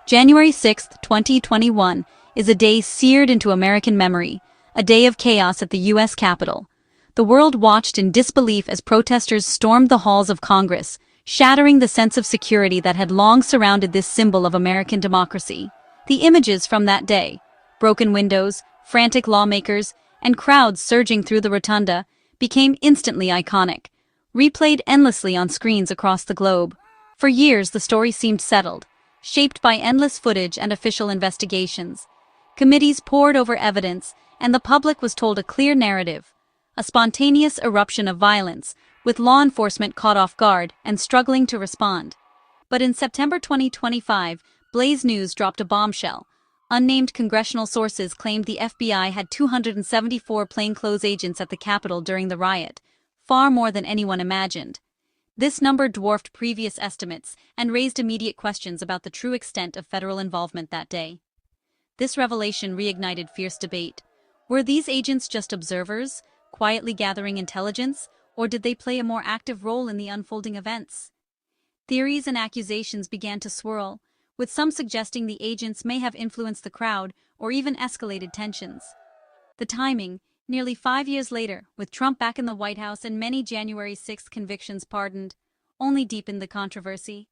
January 6, 2021, is a day seared into American memory, a day of chaos at the U.S. Capitol. The world watched in disbelief as protesters stormed the halls of Congress, shattering the sense of security that had long surrounded this symbol of American democracy. The images from that day, broken windows, frantic lawmakers, and crowds surging through the rotunda, became instantly iconic, replayed endlessly on screens across the globe. For years, the story seemed settled, shaped by endless footage and official investigations. Committees pored over evidence, and the public was told a clear narrative, a spontaneous eruption of violence, with law enforcement caught off guard and struggling to respond. But in September 2025, Blaze News dropped a bombshell. Unnamed congressional sources claimed the FBI had 274 plainclothes agents at the Capitol during the riot, far more than anyone imagined. This number dwarfed previous estimates and raised immediate questions about the true extent of federal involvement that day. This revelation reignited fierce debate. Were these agents just observers, quietly gathering intelligence, or did they play a more active role in the unfolding events? Theories and accusations began to swirl, with some suggesting the agents may have influenced the crowd or even escalated tensions. The timing, nearly 5 years later, with Trump back in the White House and many January 6 convictions pardoned, only deepened the controversy.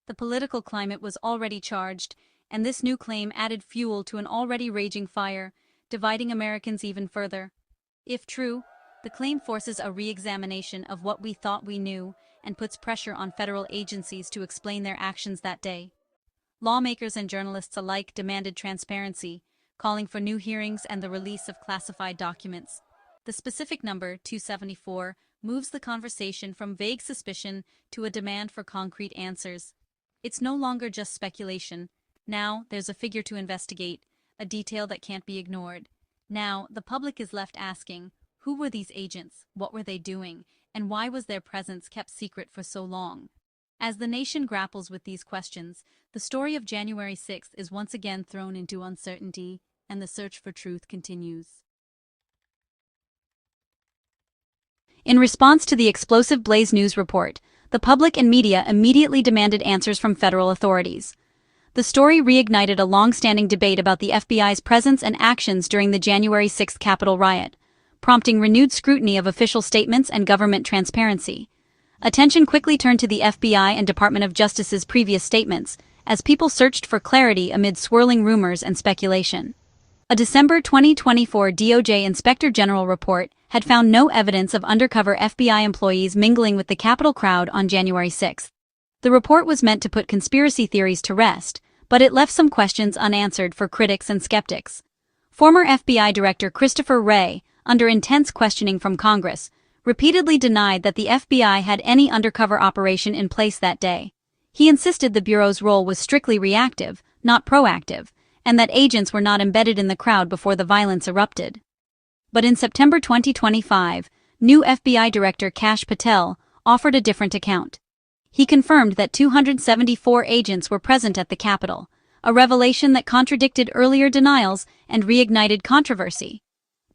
The political climate was already charged, and this new claim added fuel to an already raging fire, dividing Americans even further. If true, the claim forces a re-examination of what we thought we knew and puts pressure on federal agencies to explain their actions that day. Lawmakers and journalists alike demanded transparency, calling for new hearings and the release of classified documents. The specific number, 274, moves the conversation from vague suspicion to a demand for concrete answers. It's no longer just speculation. Now, there's a figure to investigate, a detail that can't be ignored. Now, the public is left asking, who were these agents, what were they doing, and why was their presence kept secret for so long? As the nation grapples with these questions, the story of January 6th is once again thrown into uncertainty, and the search for truth continues. In response to the explosive Blaze News report, the public and media immediately demanded answers from federal authorities. The story reignited a long-standing debate about the FBI's presence and actions during the January 6th Capitol riot, prompting renewed scrutiny of official statements and government transparency. Attention quickly turned to the FBI and Department of Justice's previous statements, as people searched for clarity amid swirling rumors and speculation. A December 2024 DOJ Inspector General report had found no evidence of undercover FBI employees mingling with the Capitol crowd on January 6. The report was meant to put conspiracy theories to rest, but it left some questions unanswered for critics and skeptics. Former FBI Director Christopher Wray, under intense questioning from Congress, repeatedly denied that the FBI had any undercover operation in place that day. He insisted the Bureau's role was strictly reactive, not proactive, and that agents were not embedded in the crowd before the violence erupted. But in September 2025, new FBI Director Kash Patel offered a different account. He confirmed that 274 agents were present at the Capitol, a revelation that contradicted earlier denials and reignited controversy.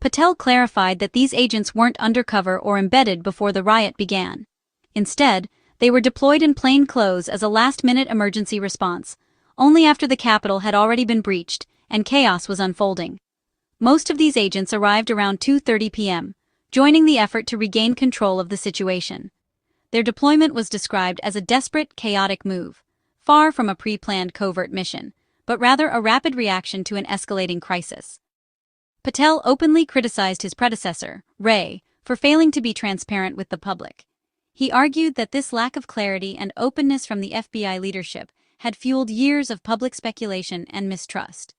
Patel clarified that these agents weren't undercover or embedded before the riot began. Instead, they were deployed in plain clothes as a last-minute emergency response, only after the Capitol had already been breached and chaos was unfolding. Most of these agents arrived around 2:30 p.m., joining the effort to regain control of the situation. Their deployment was described as a desperate, chaotic move, far from a pre-planned covert mission, but rather a rapid reaction to an escalating crisis. Patel openly criticized his predecessor, Wray, for failing to be transparent with the public. He argued that this lack of clarity and openness from the FBI leadership had fueled years of public speculation and mistrust.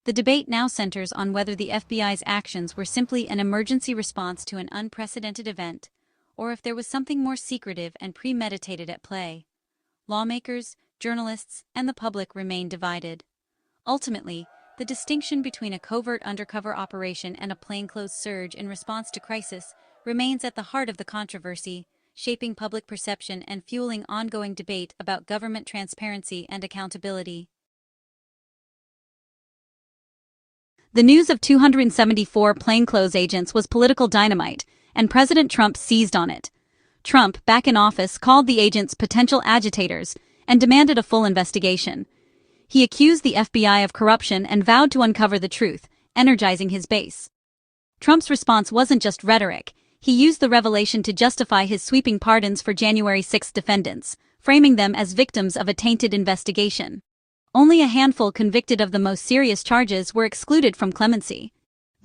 The debate now centers on whether the FBI's actions were simply an emergency response to an unprecedented event, or if there was something more secretive and premeditated at play. Lawmakers, journalists, and the public remain divided. Ultimately, the distinction between a covert undercover operation and a plainclothes surge in response to crisis remains at the heart of the controversy, shaping public perception and fueling ongoing debate about government transparency and accountability. The news of 274 plainclothes agents was political dynamite, and President Trump seized on it. Trump, back in office, called the agents potential agitators and demanded a full investigation. He accused the FBI of corruption and vowed to uncover the truth, energizing his base. Trump's response wasn't just rhetoric. He used the revelation to justify his sweeping pardons for January 6 defendants, framing them as victims of a tainted investigation. Only a handful convicted of the most serious charges were excluded from clemency.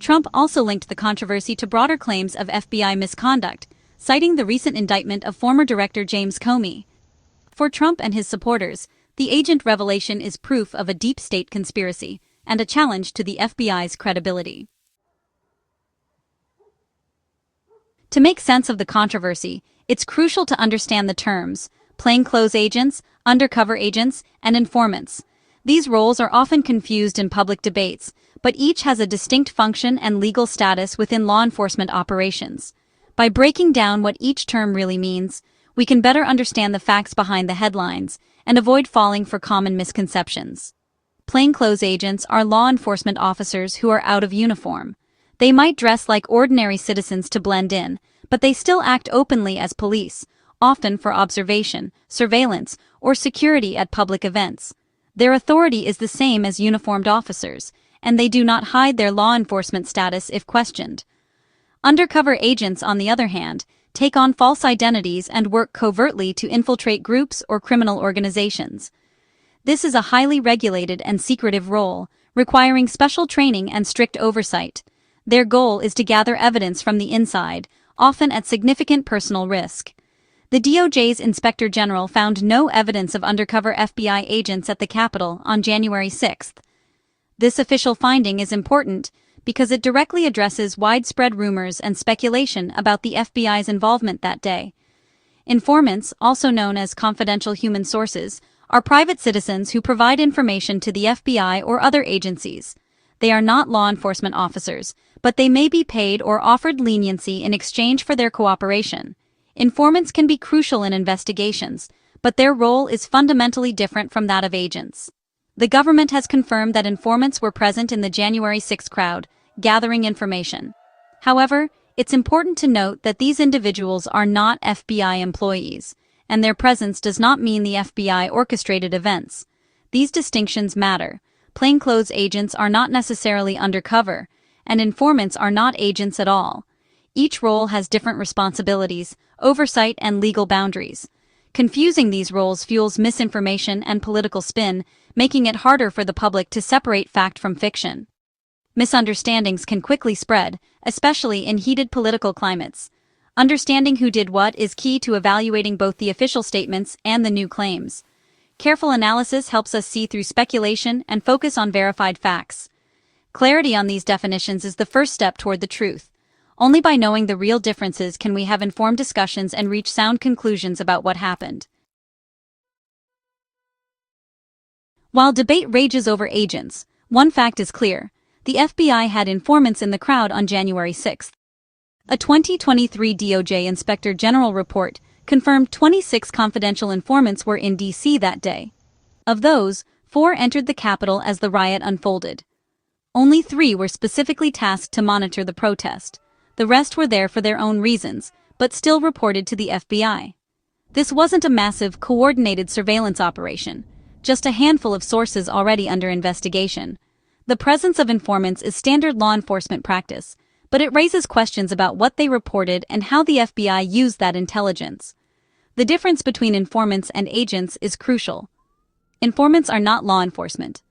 Trump also linked the controversy to broader claims of FBI misconduct, citing the recent indictment of former Director James Comey. For Trump and his supporters, the agent revelation is proof of a deep state conspiracy and a challenge to the FBI's credibility. To make sense of the controversy, it's crucial to understand the terms plainclothes agents, undercover agents, and informants. These roles are often confused in public debates, but each has a distinct function and legal status within law enforcement operations. By breaking down what each term really means, we can better understand the facts behind the headlines and avoid falling for common misconceptions. Plainclothes agents are law enforcement officers who are out of uniform. They might dress like ordinary citizens to blend in, but they still act openly as police, often for observation, surveillance, or security at public events. Their authority is the same as uniformed officers, and they do not hide their law enforcement status if questioned. Undercover agents, on the other hand, take on false identities and work covertly to infiltrate groups or criminal organizations. This is a highly regulated and secretive role, requiring special training and strict oversight. Their goal is to gather evidence from the inside, often at significant personal risk. The DOJ's Inspector General found no evidence of undercover FBI agents at the Capitol on January 6. This official finding is important because it directly addresses widespread rumors and speculation about the FBI's involvement that day. Informants, also known as confidential human sources, are private citizens who provide information to the FBI or other agencies. They are not law enforcement officers, but they may be paid or offered leniency in exchange for their cooperation. Informants can be crucial in investigations, but their role is fundamentally different from that of agents. The government has confirmed that informants were present in the January 6 crowd, gathering information. However, it's important to note that these individuals are not FBI employees, and their presence does not mean the FBI orchestrated events. These distinctions matter. Plainclothes agents are not necessarily undercover, and informants are not agents at all. Each role has different responsibilities, oversight, and legal boundaries. Confusing these roles fuels misinformation and political spin, making it harder for the public to separate fact from fiction. Misunderstandings can quickly spread, especially in heated political climates. Understanding who did what is key to evaluating both the official statements and the new claims. Careful analysis helps us see through speculation and focus on verified facts. Clarity on these definitions is the first step toward the truth. Only by knowing the real differences can we have informed discussions and reach sound conclusions about what happened. While debate rages over agents, one fact is clear. The FBI had informants in the crowd on January 6. A 2023 DOJ Inspector General report confirmed 26 confidential informants were in D.C. that day. Of those, 4 entered the Capitol as the riot unfolded. Only 3 were specifically tasked to monitor the protest. The rest were there for their own reasons, but still reported to the FBI. This wasn't a massive, coordinated surveillance operation, just a handful of sources already under investigation. The presence of informants is standard law enforcement practice, but it raises questions about what they reported and how the FBI used that intelligence. The difference between informants and agents is crucial. Informants are not law enforcement.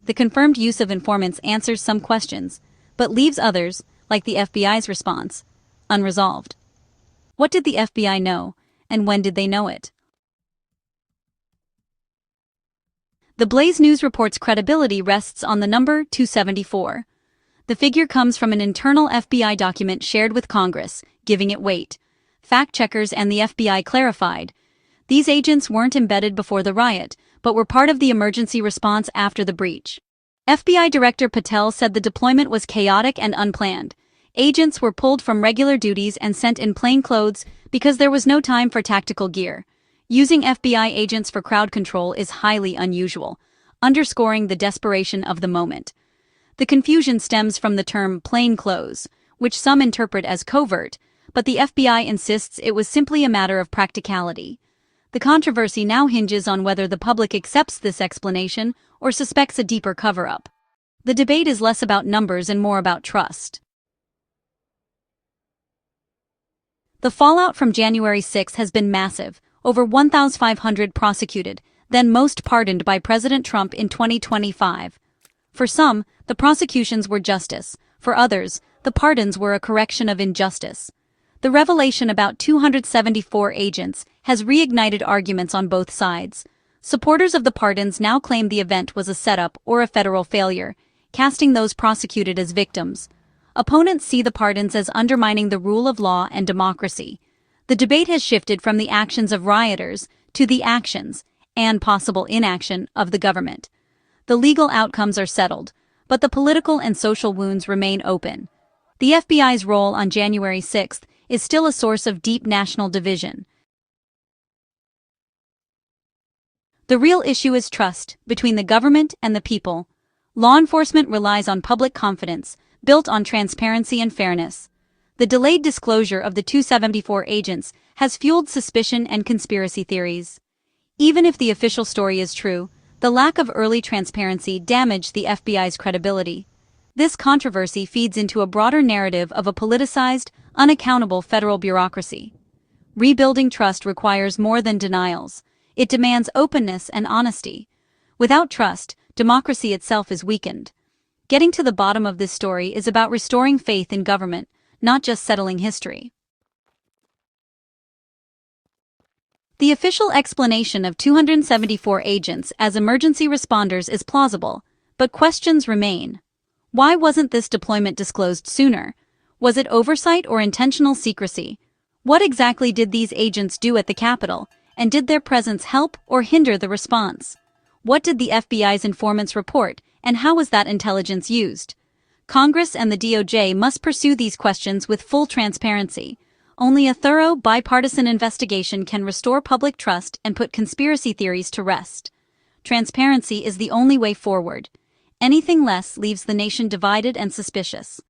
The confirmed use of informants answers some questions, but leaves others, like the FBI's response, unresolved. What did the FBI know, and when did they know it? The Blaze News report's credibility rests on the number 274. The figure comes from an internal FBI document shared with Congress, giving it weight. Fact-checkers and the FBI clarified. These agents weren't embedded before the riot, but were part of the emergency response after the breach. FBI Director Patel said the deployment was chaotic and unplanned. Agents were pulled from regular duties and sent in plain clothes because there was no time for tactical gear. Using FBI agents for crowd control is highly unusual, underscoring the desperation of the moment. The confusion stems from the term plainclothes, which some interpret as covert, but the FBI insists it was simply a matter of practicality. The controversy now hinges on whether the public accepts this explanation or suspects a deeper cover-up. The debate is less about numbers and more about trust. The fallout from January 6 has been massive, over 1,500 prosecuted, then most pardoned by President Trump in 2025. For some, the prosecutions were justice; for others, the pardons were a correction of injustice. The revelation about 274 agents has reignited arguments on both sides. Supporters of the pardons now claim the event was a setup or a federal failure, casting those prosecuted as victims. Opponents see the pardons as undermining the rule of law and democracy. The debate has shifted from the actions of rioters to the actions, and possible inaction, of the government. The legal outcomes are settled, but the political and social wounds remain open. The FBI's role on January 6 is still a source of deep national division. The real issue is trust between the government and the people. Law enforcement relies on public confidence, built on transparency and fairness. The delayed disclosure of the 274 agents has fueled suspicion and conspiracy theories. Even if the official story is true, the lack of early transparency damaged the FBI's credibility. This controversy feeds into a broader narrative of a politicized, unaccountable federal bureaucracy. Rebuilding trust requires more than denials. It demands openness and honesty. Without trust, democracy itself is weakened. Getting to the bottom of this story is about restoring faith in government, not just settling history. The official explanation of 274 agents as emergency responders is plausible, but questions remain. Why wasn't this deployment disclosed sooner? Was it oversight or intentional secrecy? What exactly did these agents do at the Capitol, and did their presence help or hinder the response? What did the FBI's informants report, and how was that intelligence used? Congress and the DOJ must pursue these questions with full transparency. Only a thorough, bipartisan investigation can restore public trust and put conspiracy theories to rest. Transparency is the only way forward. Anything less leaves the nation divided and suspicious.